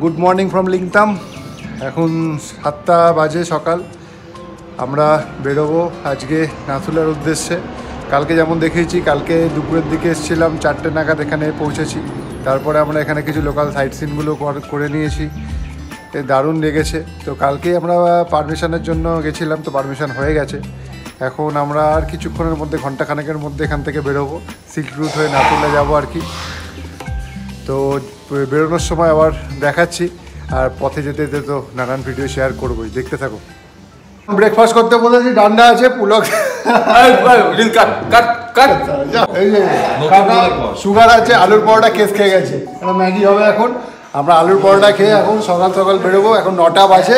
Good morning from লিংতাম। এখন 7টা বাজে সকাল। আমরা বেরোবো আজকে নাথুলার উদ্দেশ্যে। কালকে যেমন দেখেছি, কালকে দুপুরের দিকে এসেছিলাম, 4টে নাগাদ এখানে পৌঁছেছি। তারপরে আমরা এখানে কিছু লোকাল সাইট সিনগুলো করে নিয়েছি, দারুণ লেগেছে। তো কালকেই আমরা পারমিশনের জন্য গেছিলাম, তো পারমিশন হয়ে গেছে। এখন আমরা আর কিছুক্ষণের মধ্যে, ঘন্টাখানেকের মধ্যে এখান থেকে বেরোবো, সিল্ক রুট হয়ে নাথুলা যাবো আর কি। তো বেরোনোর সময় আবার দেখাচ্ছি, আর পথে যেতে যেতে তো নানান ভিডিও শেয়ার করবোই, দেখতে থাকো। ব্রেকফাস্ট করতে বলেছি, ডান্ডা আছে, পুলক সুগার আছে, আলুর পরোটা কেস খেয়ে গেছে, ম্যাগি হবে এখন। আমরা আলুর পরোটা খেয়ে এখন সকাল সকাল বেরোবো। এখন 9টা বাজে,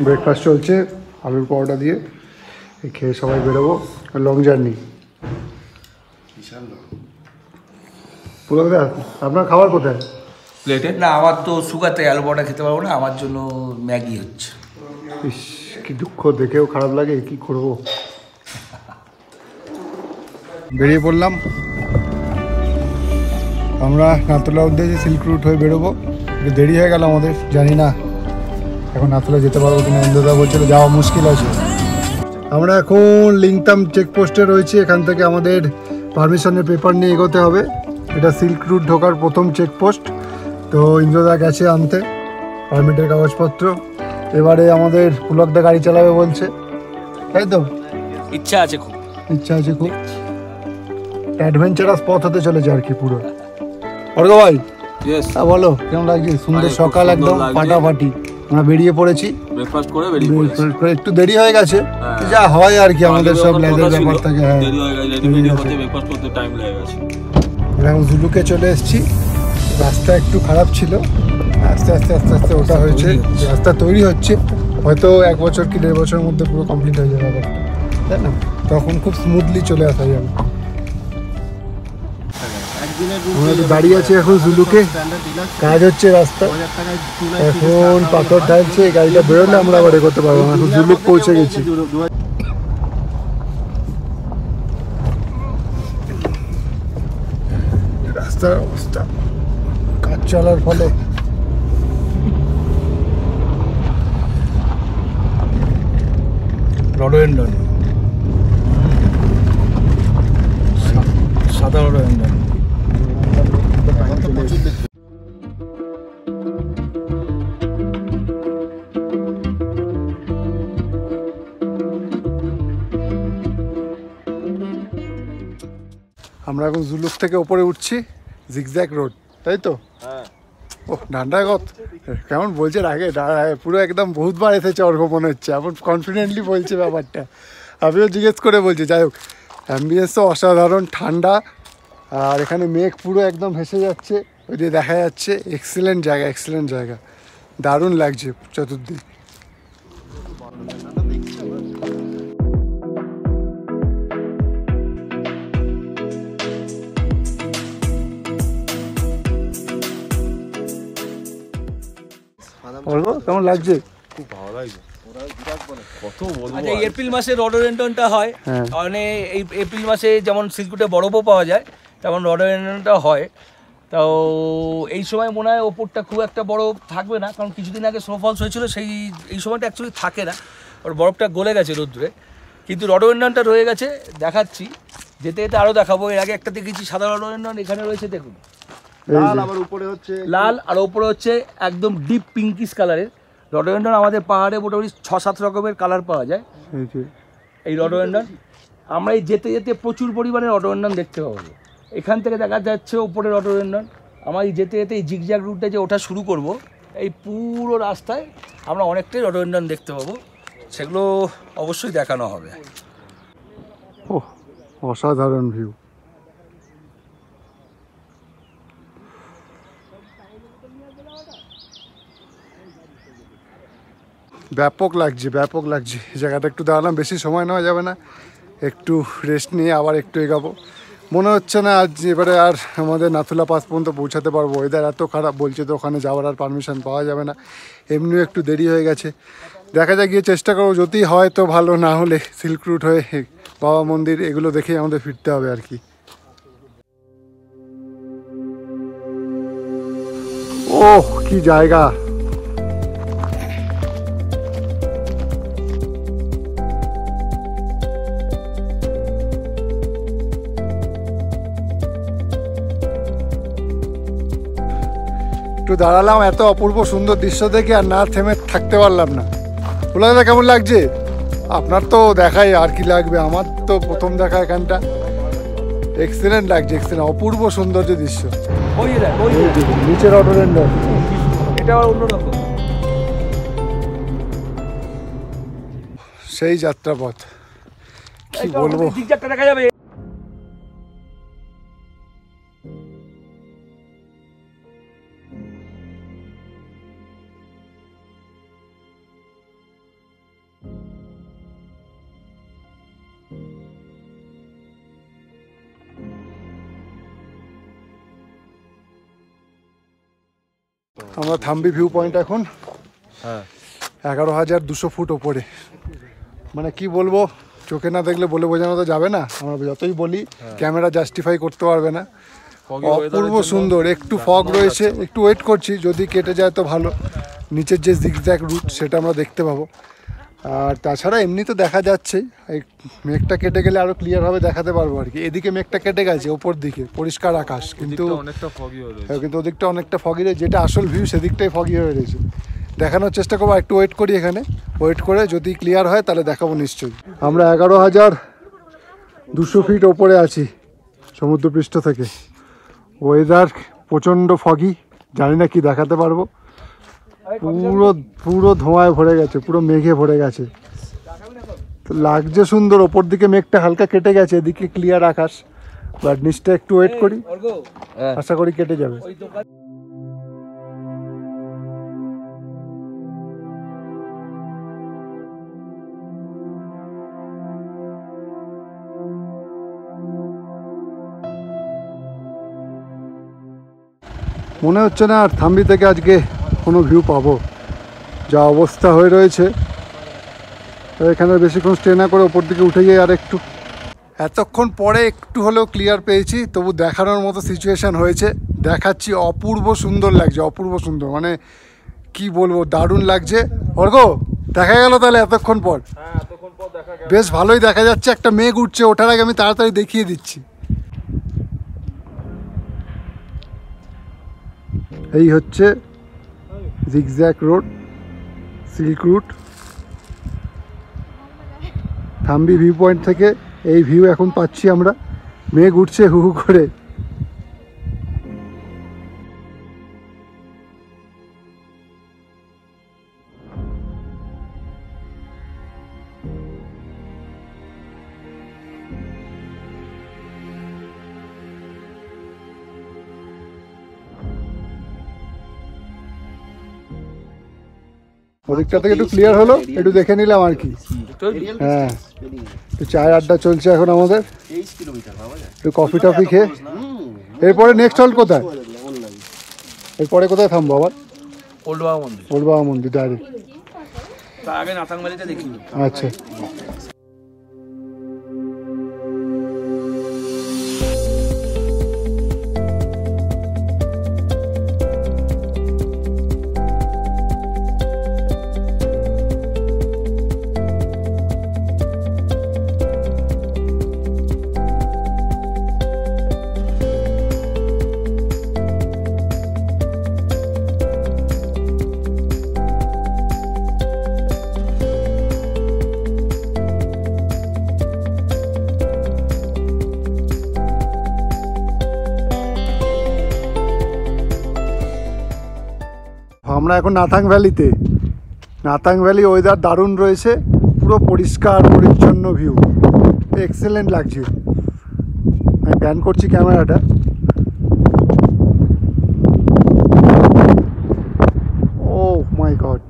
ব্রেকফাস্ট চলছে আলুর পরোটা দিয়ে, খেয়ে সবাই বেরোবো। Long journey. পুলক দা, আপনার খাবার কোথায়? প্লেটে না, আমার তো সুগার, তাই আলু পরোটা খেতে পারবো না, আমার জন্য ম্যাগি হচ্ছে। ইস, কি দুঃখ, দেখেও খারাপ লাগে, কি করব। বেরিয়ে পড়লাম আমরা নাথুলা উদ্দেশ্যে, সিল্ক রুট হয়ে বেরোবো। একটু দেরি হয়ে গেল আমাদের, জানি না এখন নাথুলা যেতে পারবো কিনা। ইন্দ্রদা বলছিল যাওয়া মুশকিল আছে। আমরা এখন লিংতাম চেকপোস্টে রয়েছি। এখান থেকে আমাদের পারমিশনের পেপার নিয়ে এগোতে হবে। এটা সিল্ক রুট ঢোকার প্রথম চেকপোস্ট। তো ইন্দ্রদা গেছে আনতে পারমিটের কাগজপত্র। এবারে আমাদের পুলকদা গাড়ি চালাবে বলছে, তাই তো? ইচ্ছা আছে খুব, ইচ্ছা আছে খুব। অ্যাডভেঞ্চারাস পথ হতে চলেছে আর কি পুরো। অর্ঘ ভাই, বলো কেমন লাগছে? সুন্দর সকাল, একদম ফাটাফাটি। আমরা বেরিয়ে পড়েছি, ব্রেকফাস্ট করে বেরিয়ে পড়েছি। একটু দেরি হয়ে গেছে, যা হয় আর কি, আমাদের সব লেজের ব্যাপার থাকে। হ্যাঁ, দেরি হয়ে গেছে, রেডি হতে ব্রেকফাস্ট করতে টাইম লেগে গেছে। এখন জুলুকে চলে এসেছি। রাস্তা একটু খারাপ ছিল, আস্তে আস্তে আস্তে আস্তে ওটা হয়েছে, রাস্তা তৈরি হচ্ছে। হয়তো 1 বছর কি 1.5 বছরের মধ্যে পুরো কমপ্লিট হয়ে যাবে ব্যাপারটা, তাই না? তখন খুব স্মুথলি চলে আসা যাবে। আমরা দাঁড়িয়ে আছি এখন জুলুকে, কাজ হচ্ছে রাস্তা। এখন পাথর ঢালছে, গাড়িটা বেরোলে আমরা আবার এগোতে পারবো। এখন জুলুক পৌঁছে গেছি। রাস্তার অবস্থা, কাজ চলার ফলে রডোডেনড্রন, সাদা রডোডেনড্রন। আমরা এখন জুলুক থেকে ওপরে উঠছি, জিগজ্যাগ রোড, তাই তো? হ্যাঁ। ও ডান্ডাগত কেমন বলছে, আগে পুরো একদম বহুতবার এসেছে অর্ঘ মনে হচ্ছে, এমন কনফিডেন্টলি বলছে ব্যাপারটা। আমিও জিজ্ঞেস করে বলছি। যাই হোক, অ্যাম্বিয়েন্সও অসাধারণ, ঠান্ডা, আর এখানে মেঘ পুরো একদম ভেসে যাচ্ছে, ওই দিয়ে দেখা যাচ্ছে। এক্সিলেন্ট জায়গা, এক্সিলেন্ট জায়গা, দারুণ লাগছে চতুর্দিক। কেমন লাগছে? খুব ভালো লাগছে। কত বলবো। আচ্ছা, এপ্রিল মাসে রডোডেনড্রনটা হয়, মানে এই এপ্রিল মাসে যেমন সিল্কুটে বরফও পাওয়া যায়, তেমন রডোডেনড্রনটা হয়। তো এই সময় মনে হয় ওপরটা খুব একটা বরফ থাকবে না, কারণ কিছুদিন আগে স্নোফলস হয়েছিল, এই সময়টা অ্যাকচুয়ালি থাকে না, ওর বরফটা গলে গেছে রোদ্দুরে। কিন্তু রডোডেনড্রনটা রয়ে গেছে, দেখাচ্ছি, যেতে যেতে আরও দেখাবো। এর আগে একটা দেখেছি সাদা রডোডেনড্রন, এখানে রয়েছে দেখুন লাল, আবার উপরে হচ্ছে লাল, আর ওপরে হচ্ছে একদম ডিপ পিঙ্কিশ কালারের রডোডেনড্রন। আমাদের পাহাড়ে মোটামুটি 6-7 রকমের কালার পাওয়া যায় এই রডোডেনড্রন। আমরা এই যেতে যেতে প্রচুর পরিমাণে রডোডেনড্রন দেখতে পাবো। এখান থেকে দেখা যাচ্ছে ওপরে রডোডেনড্রন। আমরা এই যেতে যেতে এই জিগজ্যাগ রুটটা যে ওঠা শুরু করব, এই পুরো রাস্তায় আমরা অনেকটাই রডোডেনড্রন দেখতে পাবো, সেগুলো অবশ্যই দেখানো হবে। ও অসাধারণ ভিউ। ব্যাপক লাগছে, ব্যাপক লাগছে। এই জায়গাটা একটু দাঁড়ালাম, বেশি সময় নেওয়া যাবে না, একটু রেস্ট নিয়ে আবার একটু এগাবো। মনে হচ্ছে না আজ এবারে আর আমাদের নাথুলা পাস পর্যন্ত পৌঁছাতে পারবো। ওয়েদার এত খারাপ বলছে, তো ওখানে যাওয়ার আর পারমিশন পাওয়া যাবে না। এমনিও একটু দেরি হয়ে গেছে, দেখা যাক, গিয়ে চেষ্টা করবো। যদি হয় তো ভালো, না হলে সিল্ক রুট হয়ে বাবা মন্দির এগুলো দেখেই আমাদের ফিরতে হবে আর কি। ওহ কি জায়গা! একটু দাঁড়ালাম এত অপূর্ব সুন্দর দৃশ্য দেখে, আর না থেমে থাকতে পারলাম না। বলে দাদা কেমন লাগছে? আপনার তো দেখাই, আর কি লাগবে, আমার তো প্রথম দেখা এখানটা। এক্সিলেন্ট লাগছে, এক্সিলেন্ট, অপূর্ব সৌন্দর্য দৃশ্য। নিচের রডোডেন্ড্রন, এটা অন্যরকম সেই যাত্রাপথ, কি বলবো। জিগজ্যাগটা দেখা যাবে। আমরা থাম্বি ভিউ পয়েন্ট এখন হ্যাঁ 11,200 ফুট ওপরে। মানে কি বলবো, চোখে না দেখলে বলে বোঝানো তো যাবে না। আমরা যতই বলি ক্যামেরা জাস্টিফাই করতে পারবে না। অপূর্ব সুন্দর। একটু ফগ রয়েছে, একটু ওয়েট করছি, যদি কেটে যায় তো ভালো। নিচের যে জিগজ্যাগ রুট সেটা আমরা দেখতে পাবো। আর তাছাড়া এমনি তো দেখা যাচ্ছে, এই মেঘটা কেটে গেলে আরও ক্লিয়ারভাবে দেখাতে পারবো আর কি। এদিকে মেঘটা কেটে গেছে, ওপর দিকে পরিষ্কার আকাশ, কিন্তু অনেকটা foggy হয়ে রয়েছে। কিন্তু ওদিকটা অনেকটা ফগি রয়েছে। যেটা আসল ভিউ সেদিকটাই ফগি হয়ে রয়েছে। দেখানোর চেষ্টা করবো, একটু ওয়েট করি এখানে। ওয়েট করে যদি ক্লিয়ার হয় তাহলে দেখাবো নিশ্চয়ই। আমরা 11,200 ফিট ওপরে আছি সমুদ্রপৃষ্ঠ থেকে। ওয়েদার প্রচণ্ড ফগি, জানি না কি দেখাতে পারবো। পুরো পুরো ধোঁয়ায় ভরে গেছে, পুরো মেঘে ভরে গেছে। তো লাগছে সুন্দর, ওপর দিকে মেঘটা হালকা কেটে গেছে, এদিকে ক্লিয়ার আকাশ। বাট নিচটা একটু ওয়েট করি, আশা করি কেটে যাবে। মনে হচ্ছে না আর থাম্বি থেকে আজকে কোনো ভিউ পাবো, যা অবস্থা হয়ে রয়েছে। এখানে বেশিক্ষণ স্টে না করে ওপর দিকে উঠে যাই আর একটু। এতক্ষণ পরে একটু হলেও ক্লিয়ার পেয়েছি, তবু দেখানোর মতো সিচুয়েশান হয়েছে। দেখাচ্ছি, অপূর্ব সুন্দর লাগছে, অপূর্ব সুন্দর, মানে কি বলবো, দারুণ লাগছে। অর্ঘ দেখা গেল তাহলে এতক্ষণ পর? বেশ ভালোই দেখা যাচ্ছে। একটা মেঘ উঠছে, ওঠার আগে আমি তাড়াতাড়ি দেখিয়ে দিচ্ছি। এই হচ্ছে zigzag road, silk route. Thambi view point থেকে এই ভিউ এখন পাচ্ছি আমরা। মেঘ উঠছে হু হু করে। ওদিকটা থেকে একটু ক্লিয়ার হলো, একটু দেখে নিলাম আর কি। হ্যাঁ, একটু চায়ের আড্ডা চলছে এখন আমাদের, একটু কফি টফি খেয়ে। এরপরে নেক্সট হল কোথায়? এরপরে কোথায় থামবো আবার? ওল্ড বাবা মন্দির। ওল্ড বাবা মন্দির ডাইরেক্ট? তার আগে নাথাংবালিটা দেখি। আচ্ছা। আমরা এখন নাথাং ভ্যালিতে। নাথাং ভ্যালি ওয়েদার দারুণ রয়েছে, পুরো পরিষ্কার পরিচ্ছন্ন ভিউ, এক্সেলেন্ট লাগছে। আমি প্যান করছি ক্যামেরাটা। ও মাই গড,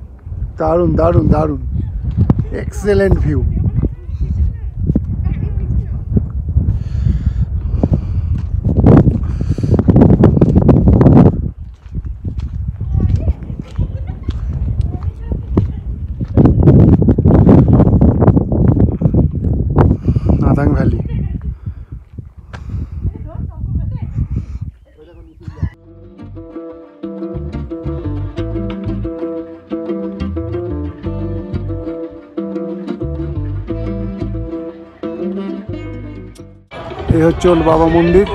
দারুণ দারুণ দারুণ, এক্সেলেন্ট ভিউ। নাথাং ভ্যালি। এই হচ্ছে ওল বাবা মন্দির।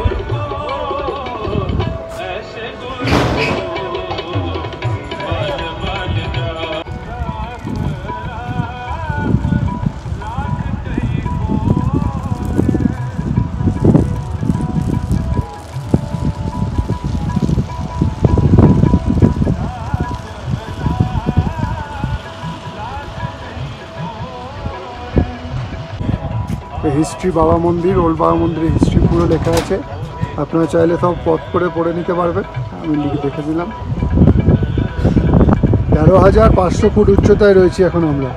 হিস্ট্রি বাবা মন্দির, ওল্ড বাবা মন্দিরের হিস্ট্রি পুরো লেখা আছে, আপনারা চাইলে সব পথ করে পড়ে নিতে পারবেন। আমি লিখে দেখে দিলাম। 13,500 ফুট উচ্চতায় রয়েছে এখন আমরা।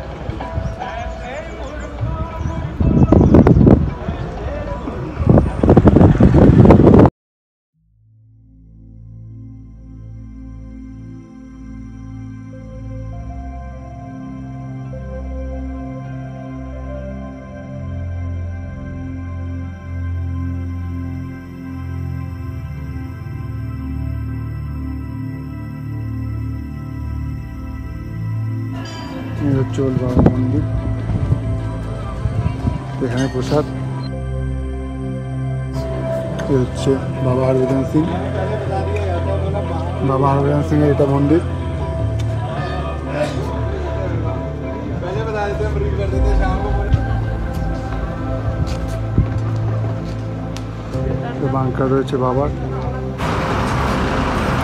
এই হচ্ছে ওল্ড বাবা মন্দির, এখানে প্রসাদ। এই হচ্ছে বাবা হরভজন সিং, বাবা হরভজন সিং এর এটা মন্দির। বাংকার রয়েছে বাবার।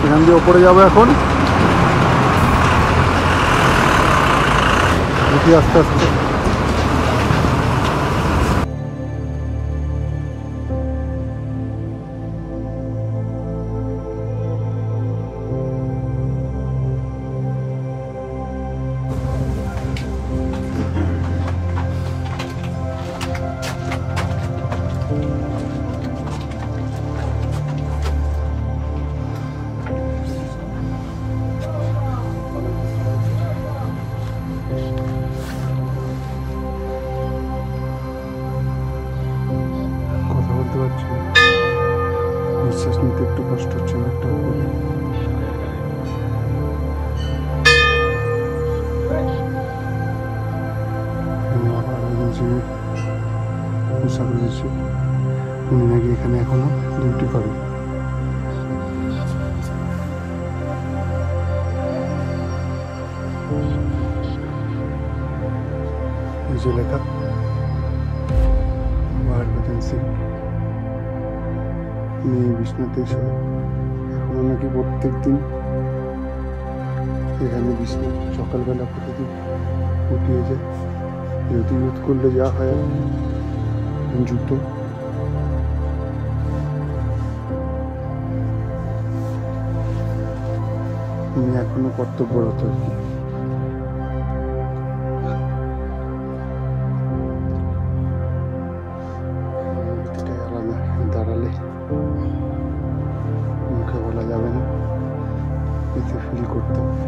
এখান দিয়ে ওপরে যাবো এখন, আস্তে আস্তে। নিঃশ্বাস নিতে একটু কষ্ট হচ্ছে একটা পোশাক রয়েছে। উনি নাকি এখানে এখনো ডিউটি করে। এই যে লেখা হরভজন সিং, মেয়ে বিছনাতে এখনো নাকি প্রত্যেক দিন এখানে বিছনা সকালবেলা প্রতিদিন উঠিয়ে যায়। যেহেতু ইউজ করলে যা হয় জুতো, উনি এখনো কর্তব্যরত আর কি। দাঁড়ালে মুখে বলা যাবে না, এতে ফিল করতে হবে।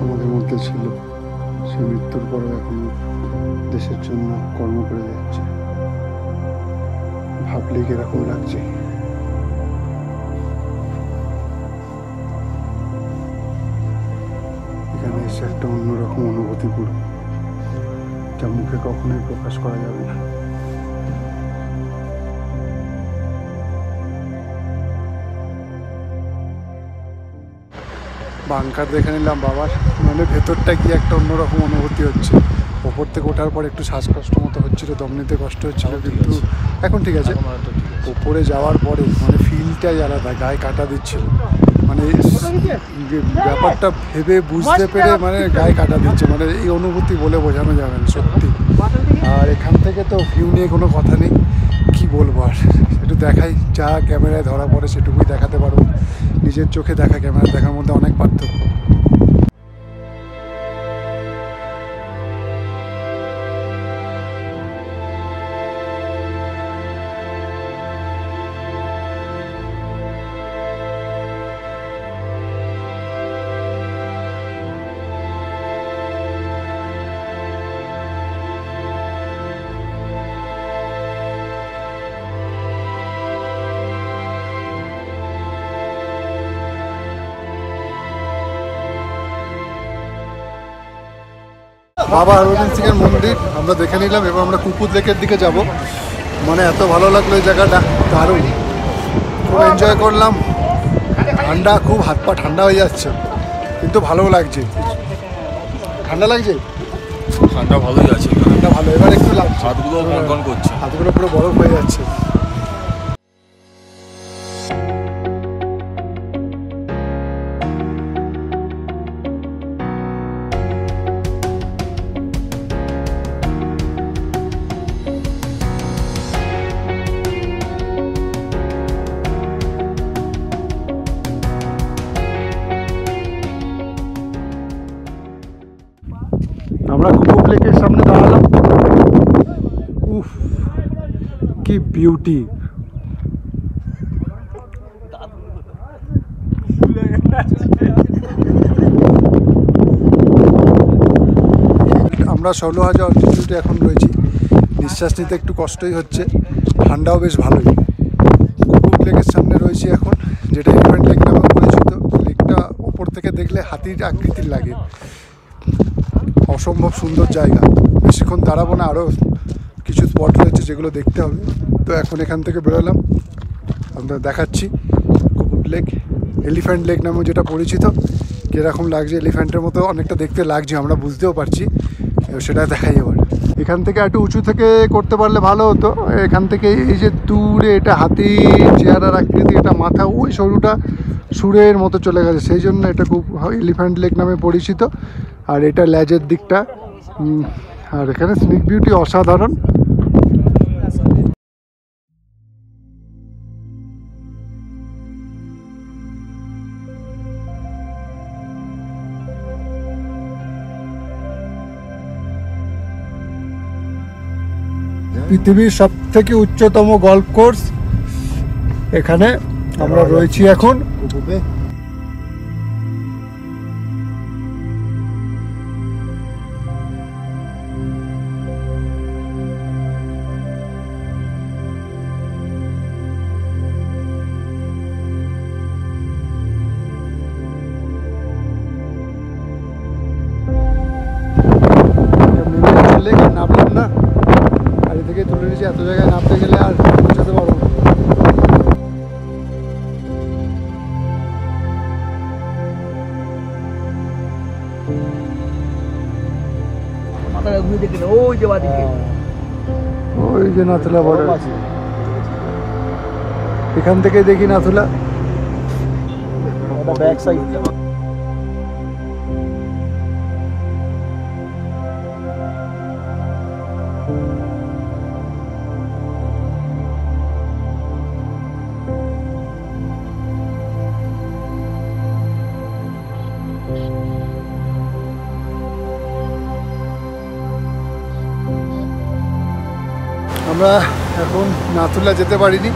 আমাদের মধ্যে ছিল, সে মৃত্যুর পরেও এখনো দেশের জন্য কর্ম করে যাচ্ছে। ভাবলেই কিরকম লাগছে। এখানে এসে একটা অন্যরকম অনুভূতি পুরো, যা মুখে কখনোই প্রকাশ করা যাবে না। বাংকার দেখে নিলাম বাবার, মানে ভেতরটা কি একটা অন্যরকম অনুভূতি হচ্ছে। ওপর থেকে ওঠার পর একটু শ্বাসকষ্ট মতো হচ্ছিল, দম নিতে কষ্ট হচ্ছিল, কিন্তু এখন ঠিক আছে। ওপরে যাওয়ার পরে মানে ফিলটাই আলাদা, গায়ে কাটা দিচ্ছিল, মানে ব্যাপারটা ভেবে বুঝতে পেরে মানে গায়ে কাটা দিচ্ছে, মানে এই অনুভূতি বলে বোঝানো যাবে না সত্যি। আর এখান থেকে তো ভিউ নিয়ে কোনো কথা নেই, কি বলবো আর, একটু দেখাই, যা ক্যামেরায় ধরা পড়ে সেটুকুই দেখাতে পারবো। নিজের চোখে দেখা ক্যামেরা দেখার মধ্যে অনেক পার্থক্য। বাবা হরভজন সিং এর মন্দির আমরা দেখে নিলাম। এবার আমরা কুকুর লেকের দিকে যাব। মানে এত ভালো লাগলো এই জায়গাটা, দারুণ, খুব এনজয় করলাম। ঠান্ডা, খুব হাত পা ঠান্ডা হয়ে যাচ্ছে, কিন্তু ভালোও লাগছে। ঠান্ডা লাগছে, ঠান্ডা ভালোই আছে, ঠান্ডা ভালো, এবার একটু লাগছে, হাতগুলো কনকন করছে। হাতগুলো পুরো বরফ হয়ে যাচ্ছে। আমরা কুকুর লেকের সামনে দাঁড়ালাম। উফ, কি বিউটি! আমরা 16,000 অল্টিটিউডে এখন রয়েছি। নিঃশ্বাস নিতে একটু কষ্টই হচ্ছে, ঠান্ডাও বেশ ভালোই। কুকুর লেকের সামনে রয়েছি এখন, যেটা এলিফ্যান্ট লেক নামে পরিচিত। লেকটা ওপর থেকে দেখলে হাতির আকৃতির লাগে, অসম্ভব সুন্দর জায়গা। বেশিক্ষণ দাঁড়াবো না, আরও কিছু স্পট রয়েছে যেগুলো দেখতে হবে। তো এখন এখান থেকে বেরোলাম, আমরা দেখাচ্ছি কুকুর লেক, এলিফ্যান্ট লেক নামে যেটা পরিচিত। কীরকম লাগছে, এলিফ্যান্টের মতো অনেকটা দেখতে লাগছে, আমরা বুঝতেও পারছি। সেটা দেখাই এবার। এখান থেকে একটু উঁচু থেকে করতে পারলে ভালো হতো। এখান থেকে এই যে দূরে এটা হাতির চেহারার আকৃতি, এটা মাথা ওই সরুটা সুরের মতো চলে গেছে, সেই জন্য এটা খুব এলিফ্যান্ট লেক নামে পরিচিত। আর এটা লেজের দিকটা, আর এখানে স্নিক বিউটি অসাধারণ। পৃথিবীর সব থেকে উচ্চতম গল্ফ কোর্স, এখানে আমরা রয়েছি এখন। নামলাম না, গাড়ি থেকে তুলে নিয়েছি। এত জায়গায় নামতে গেলে আর পৌঁছাতে পারবো না। ওই যে নাথুলা বর্ডার, এখান থেকে দেখি নাথুলা ব্যাক সাইড। আমরা এখন নাথুলা যেতে পারিনি,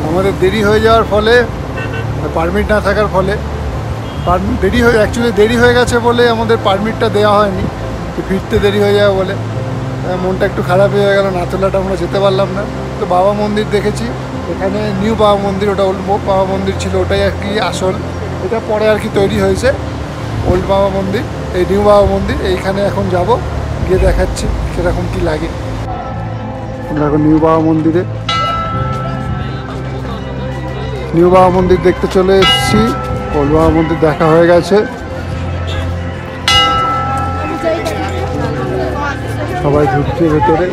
আমাদের দেরি হয়ে যাওয়ার ফলে, পারমিট না থাকার ফলে, দেরি হয়ে গেছে বলে আমাদের পারমিটটা দেওয়া হয়নি, ফিরতে দেরি হয়ে যাবে বলে মনটা একটু খারাপ হয়ে গেল। নাথুলাটা আমরা যেতে পারলাম না। তো বাবা মন্দির দেখেছি, এখানে নিউ বাবা মন্দির, ওটা ওল্ড বাবা মন্দির ছিল, ওটাই আর কি আসল। এটা পরে আর কি তৈরি হয়েছে ওল্ড বাবা মন্দির। এই নিউ বাবা মন্দির, এইখানে এখন যাব, গিয়ে দেখাচ্ছি সেরকম কি লাগে। আমরা এখন নিউ বাবা মন্দিরে, নিউ বাবা মন্দির দেখতে চলে এসেছি। ওল্ড বাবা মন্দির দেখা হয়ে গেছে, সবাই ঢুকছে ভেতরে।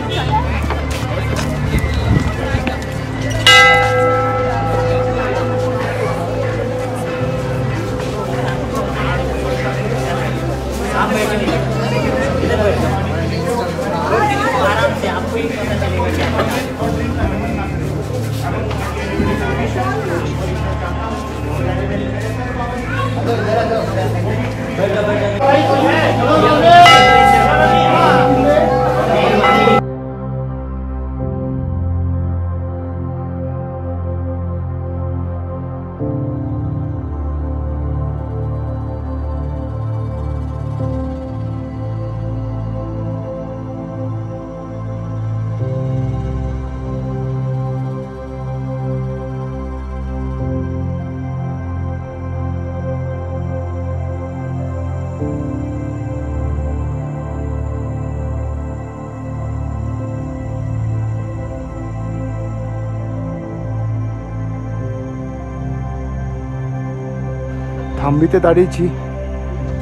থাম্বিতে দাঁড়িয়েছি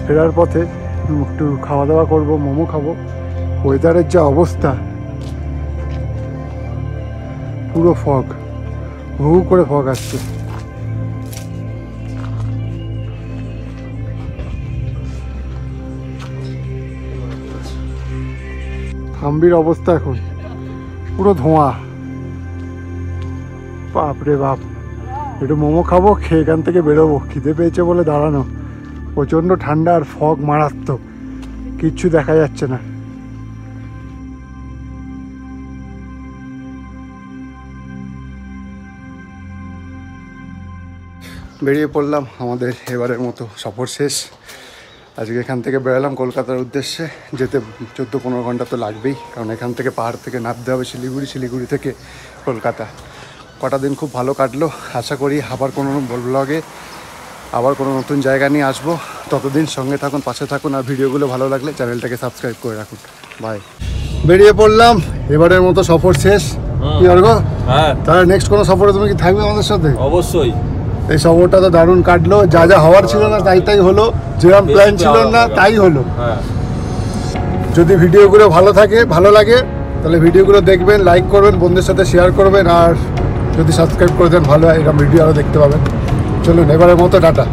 ফেরার পথে, একটু খাওয়া দাওয়া করবো, মোমো খাবো। ওয়েদারের যা অবস্থা, পুরো ফগ, হু হু করে ফগ আসছে। থাম্বির অবস্থা এখন পুরো ধোঁয়া, বাপরে বাপ। একটু মোমো খাবো, খেয়ে এখান থেকে বেরোবো। খিদে পেয়েছে বলে দাঁড়ানো, প্রচণ্ড ঠান্ডা আর ফগ মারাত্মক, কিচ্ছু দেখা যাচ্ছে না। বেরিয়ে পড়লাম, আমাদের এবারের মতো সফর শেষ। আজকে এখান থেকে বেরোলাম কলকাতার উদ্দেশ্যে। যেতে 14-15 ঘন্টা তো লাগবেই, কারণ এখান থেকে পাহাড় থেকে নামতে হবে শিলিগুড়ি, শিলিগুড়ি থেকে কলকাতা। কটা দিন খুব ভালো কাটলো। আশা করি আবার কোনো ব্লগে আবার কোনো নতুন জায়গা নিয়ে আসবো। ততদিন সঙ্গে থাকুন, পাশে থাকুন, আর ভিডিওগুলো ভালো লাগলে চ্যানেলটাকে সাবস্ক্রাইব করে রাখুন। বাই। বেরিয়ে পড়লাম, এবারের মতো সফর শেষ। কি অর্ঘ? হ্যাঁ, তাহলে নেক্সট কোনো সফরে তুমি কি থাকবে আমাদের সাথে? অবশ্যই। এই সফরটা তো দারুণ কাটলো, যা যা হওয়ার ছিল না তাই হলো, যেরকম প্ল্যান ছিল না তাই হলো। হ্যাঁ, যদি ভিডিওগুলো ভালো লাগে তাহলে ভিডিওগুলো দেখবেন, লাইক করবেন, বন্ধুদের সাথে শেয়ার করবেন, আর যদি সাবস্ক্রাইব করে দেন ভালো হয়, এরকম ভিডিও আরও দেখতে পাবেন। চলুন এবারের মতো টাটা।